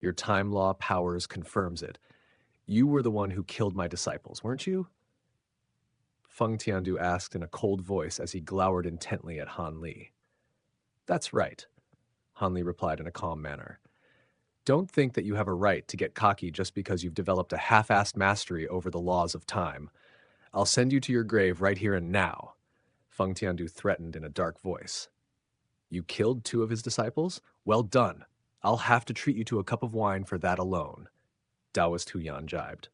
Your time law powers confirms it. You were the one who killed my disciples, weren't you? Feng Tiandu asked in a cold voice as he glowered intently at Han Li. That's right, Han Li replied in a calm manner. Don't think that you have a right to get cocky just because you've developed a half-assed mastery over the laws of time. I'll send you to your grave right here and now, Feng Tiandu threatened in a dark voice. You killed 2 of his disciples? Well done. I'll have to treat you to a cup of wine for that alone, Taoist Huyan jibed.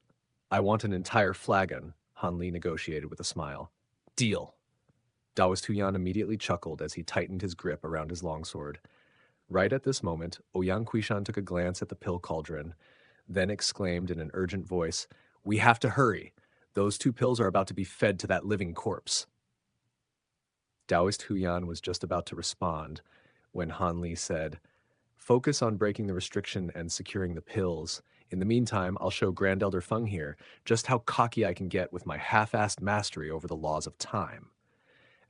I want an entire flagon, Han Li negotiated with a smile. Deal. Taoist Huyan immediately chuckled as he tightened his grip around his longsword. Right at this moment, Ouyang Kuishan took a glance at the pill cauldron, then exclaimed in an urgent voice, We have to hurry. Those 2 pills are about to be fed to that living corpse. Taoist Huyan was just about to respond when Han Li said, Focus on breaking the restriction and securing the pills. In the meantime, I'll show Grand Elder Feng here just how cocky I can get with my half-assed mastery over the laws of time.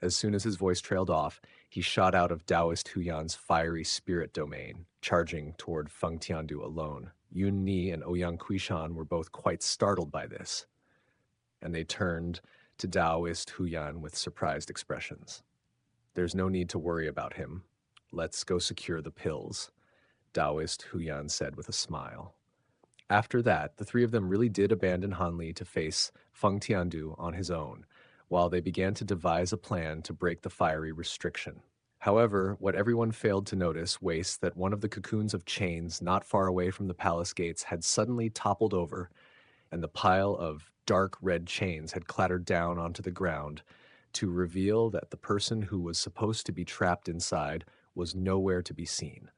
As soon as his voice trailed off, he shot out of Taoist Huyan's fiery spirit domain, charging toward Feng Tiandu alone. Yun Ni and Ouyang Kuishan were both quite startled by this, and they turned to Taoist Huyan with surprised expressions. There's no need to worry about him. Let's go secure the pills, Taoist Huyan said with a smile. After that, the 3 of them really did abandon Han Li to face Feng Tiandu on his own, while they began to devise a plan to break the fiery restriction. However, what everyone failed to notice was that one of the cocoons of chains not far away from the palace gates had suddenly toppled over, and the pile of dark red chains had clattered down onto the ground to reveal that the person who was supposed to be trapped inside was nowhere to be seen.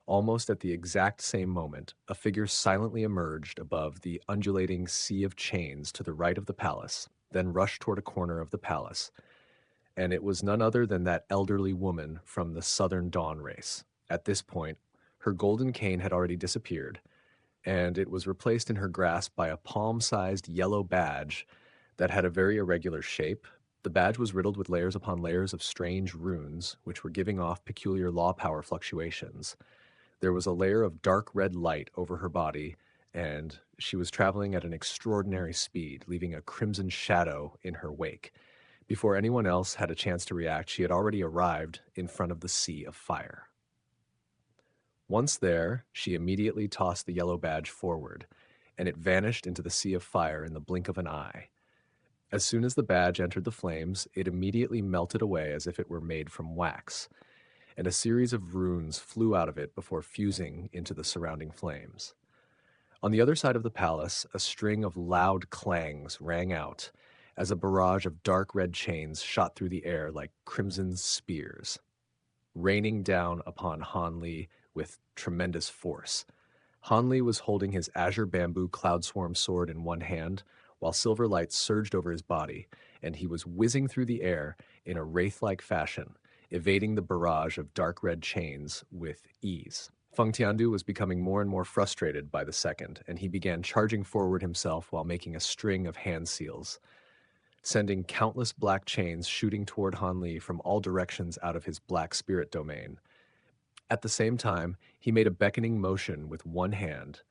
Almost at the exact same moment, a figure silently emerged above the undulating sea of chains to the right of the palace, then rushed toward a corner of the palace, and it was none other than that elderly woman from the Southern Dawn race. At this point, her golden cane had already disappeared, and it was replaced in her grasp by a palm-sized yellow badge that had a very irregular shape. The badge was riddled with layers upon layers of strange runes, which were giving off peculiar law power fluctuations. There was a layer of dark red light over her body, and she was traveling at an extraordinary speed, leaving a crimson shadow in her wake. Before anyone else had a chance to react, she had already arrived in front of the sea of fire. Once there, she immediately tossed the yellow badge forward, and it vanished into the sea of fire in the blink of an eye. As soon as the badge entered the flames, it immediately melted away as if it were made from wax, and a series of runes flew out of it before fusing into the surrounding flames. On the other side of the palace, a string of loud clangs rang out as a barrage of dark red chains shot through the air like crimson spears, raining down upon Han Li with tremendous force. Han Li was holding his azure bamboo cloud swarm sword in one hand, while silver light surged over his body, and he was whizzing through the air in a wraith-like fashion, evading the barrage of dark red chains with ease. Feng Tiandu was becoming more and more frustrated by the second, and he began charging forward himself while making a string of hand seals, sending countless black chains shooting toward Han Li from all directions out of his black spirit domain. At the same time, he made a beckoning motion with one hand,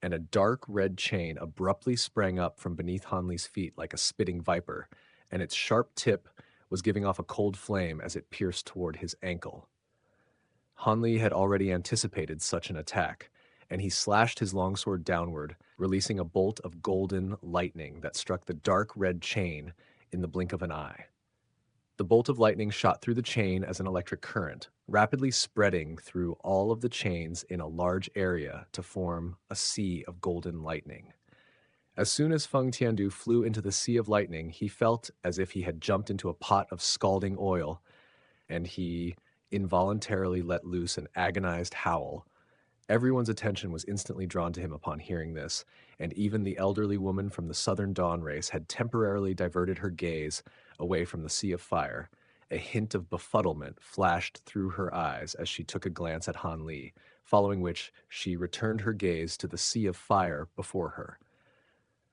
and a dark red chain abruptly sprang up from beneath Han Li's feet like a spitting viper, and its sharp tip was giving off a cold flame as it pierced toward his ankle. Han Li had already anticipated such an attack, and he slashed his longsword downward, releasing a bolt of golden lightning that struck the dark red chain in the blink of an eye. The bolt of lightning shot through the chain as an electric current, rapidly spreading through all of the chains in a large area to form a sea of golden lightning. As soon as Feng Tiandu flew into the sea of lightning, he felt as if he had jumped into a pot of scalding oil, and he involuntarily let loose an agonized howl. Everyone's attention was instantly drawn to him upon hearing this, and even the elderly woman from the Southern Dawn race had temporarily diverted her gaze away from the sea of fire. A hint of befuddlement flashed through her eyes as she took a glance at Han Li, following which she returned her gaze to the sea of fire before her.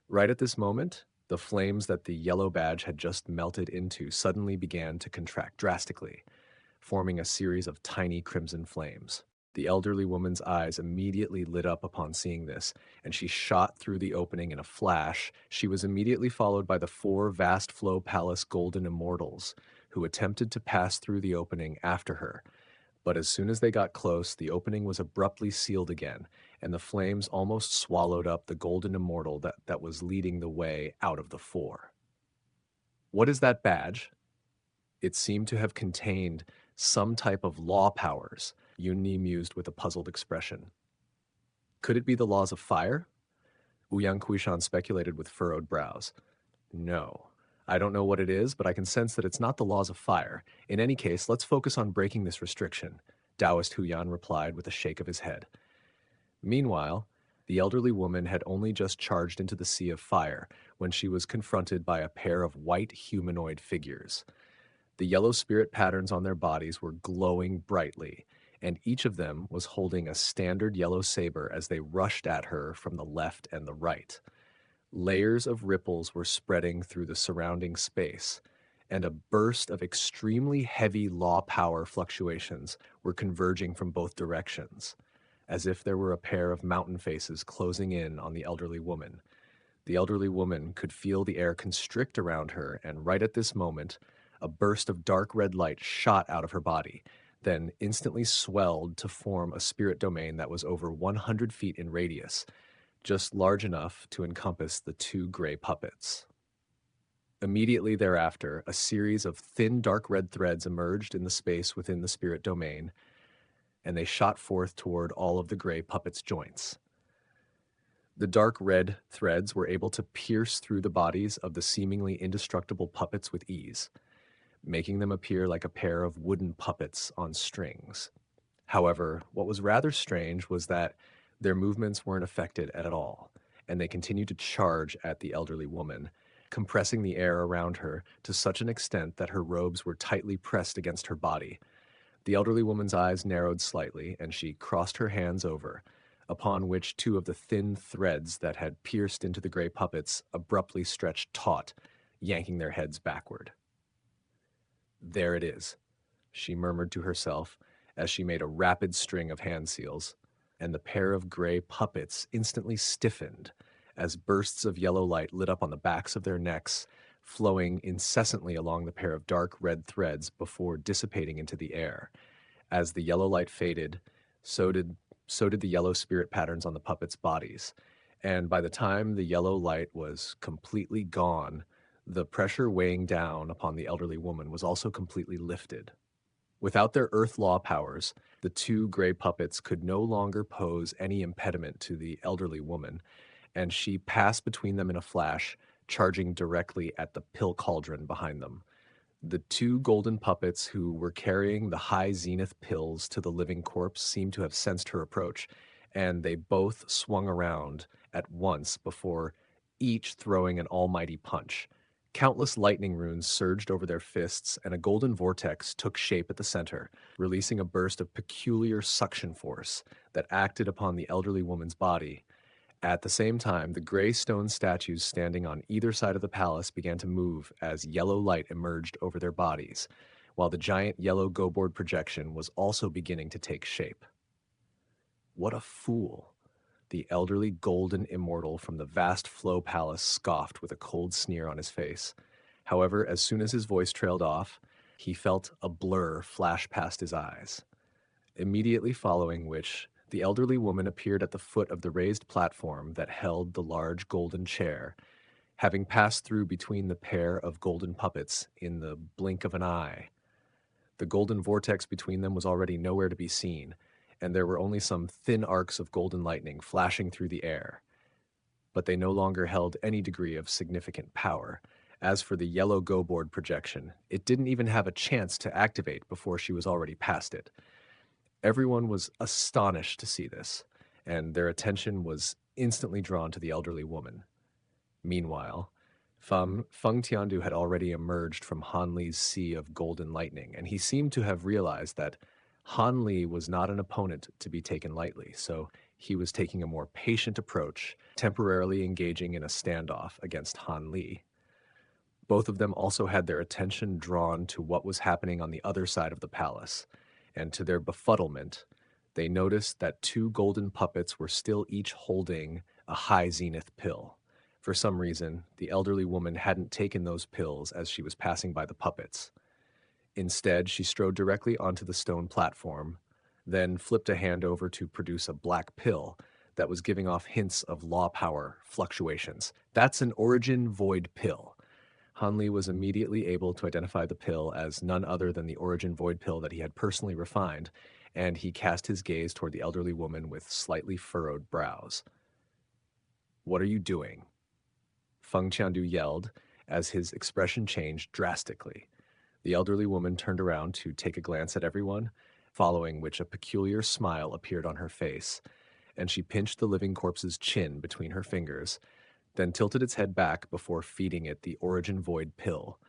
Right at this moment, the flames that the yellow badge had just melted into suddenly began to contract drastically, forming a series of tiny crimson flames. The elderly woman's eyes immediately lit up upon seeing this, and she shot through the opening in a flash. She was immediately followed by the four vast flow palace golden immortals, who attempted to pass through the opening after her. But as soon as they got close, the opening was abruptly sealed again, and the flames almost swallowed up the golden immortal that was leading the way out of the four. What is that badge? It seemed to have contained some type of law powers, Yunni mused with a puzzled expression. Could it be the laws of fire? Ouyang Kuishan speculated with furrowed brows. No. I don't know what it is, but I can sense that it's not the laws of fire. In any case, let's focus on breaking this restriction, Taoist Huyan replied with a shake of his head. Meanwhile, the elderly woman had only just charged into the sea of fire when she was confronted by a pair of white humanoid figures. The yellow spirit patterns on their bodies were glowing brightly, and each of them was holding a standard yellow saber as they rushed at her from the left and the right. Layers of ripples were spreading through the surrounding space, and a burst of extremely heavy law power fluctuations were converging from both directions, as if there were a pair of mountain faces closing in on the elderly woman. The elderly woman could feel the air constrict around her, and right at this moment, a burst of dark red light shot out of her body, then instantly swelled to form a spirit domain that was over 100 feet in radius, just large enough to encompass the two gray puppets. Immediately thereafter, a series of thin dark red threads emerged in the space within the spirit domain, and they shot forth toward all of the gray puppets' joints. The dark red threads were able to pierce through the bodies of the seemingly indestructible puppets with ease, making them appear like a pair of wooden puppets on strings. However, what was rather strange was that their movements weren't affected at all, and they continued to charge at the elderly woman, compressing the air around her to such an extent that her robes were tightly pressed against her body. The elderly woman's eyes narrowed slightly, and she crossed her hands over, upon which two of the thin threads that had pierced into the gray puppets abruptly stretched taut, yanking their heads backward. There it is, she murmured to herself as she made a rapid string of hand seals, and the pair of gray puppets instantly stiffened as bursts of yellow light lit up on the backs of their necks, flowing incessantly along the pair of dark red threads before dissipating into the air. As the yellow light faded, so did the yellow spirit patterns on the puppets' bodies, and by the time the yellow light was completely gone, the pressure weighing down upon the elderly woman was also completely lifted. Without their earth law powers, the two gray puppets could no longer pose any impediment to the elderly woman, and she passed between them in a flash, charging directly at the pill cauldron behind them. The two golden puppets who were carrying the high zenith pills to the living corpse seemed to have sensed her approach, and they both swung around at once before each throwing an almighty punch. Countless lightning runes surged over their fists, and a golden vortex took shape at the center, releasing a burst of peculiar suction force that acted upon the elderly woman's body. At the same time, the gray stone statues standing on either side of the palace began to move as yellow light emerged over their bodies, while the giant yellow go-board projection was also beginning to take shape. What a fool! The elderly golden immortal from the vast flow palace scoffed with a cold sneer on his face. However, as soon as his voice trailed off, he felt a blur flash past his eyes. Immediately following which, the elderly woman appeared at the foot of the raised platform that held the large golden chair, having passed through between the pair of golden puppets in the blink of an eye. The golden vortex between them was already nowhere to be seen, and there were only some thin arcs of golden lightning flashing through the air. But they no longer held any degree of significant power. As for the yellow go-board projection, it didn't even have a chance to activate before she was already past it. Everyone was astonished to see this, and their attention was instantly drawn to the elderly woman. Meanwhile, Feng Tiandu had already emerged from Han Li's sea of golden lightning, and he seemed to have realized that Han Li was not an opponent to be taken lightly, so he was taking a more patient approach, temporarily engaging in a standoff against Han Li. Both of them also had their attention drawn to what was happening on the other side of the palace, and to their befuddlement, They noticed that two golden puppets were still each holding a high zenith pill. For some reason, the elderly woman hadn't taken those pills as she was passing by the puppets. Instead, she strode directly onto the stone platform, then flipped a hand over to produce a black pill that was giving off hints of law power fluctuations. That's an origin void pill. Hanli was immediately able to identify the pill as none other than the origin void pill that he had personally refined, and he cast his gaze toward the elderly woman with slightly furrowed brows. "What are you doing?" Feng Qiandu yelled as his expression changed drastically. The elderly woman turned around to take a glance at everyone, following which a peculiar smile appeared on her face, and she pinched the living corpse's chin between her fingers, then tilted its head back before feeding it the origin void pill.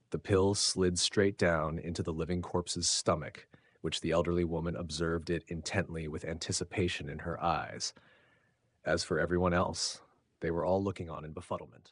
The pill slid straight down into the living corpse's stomach, which the elderly woman observed it intently with anticipation in her eyes. As for everyone else, they were all looking on in befuddlement.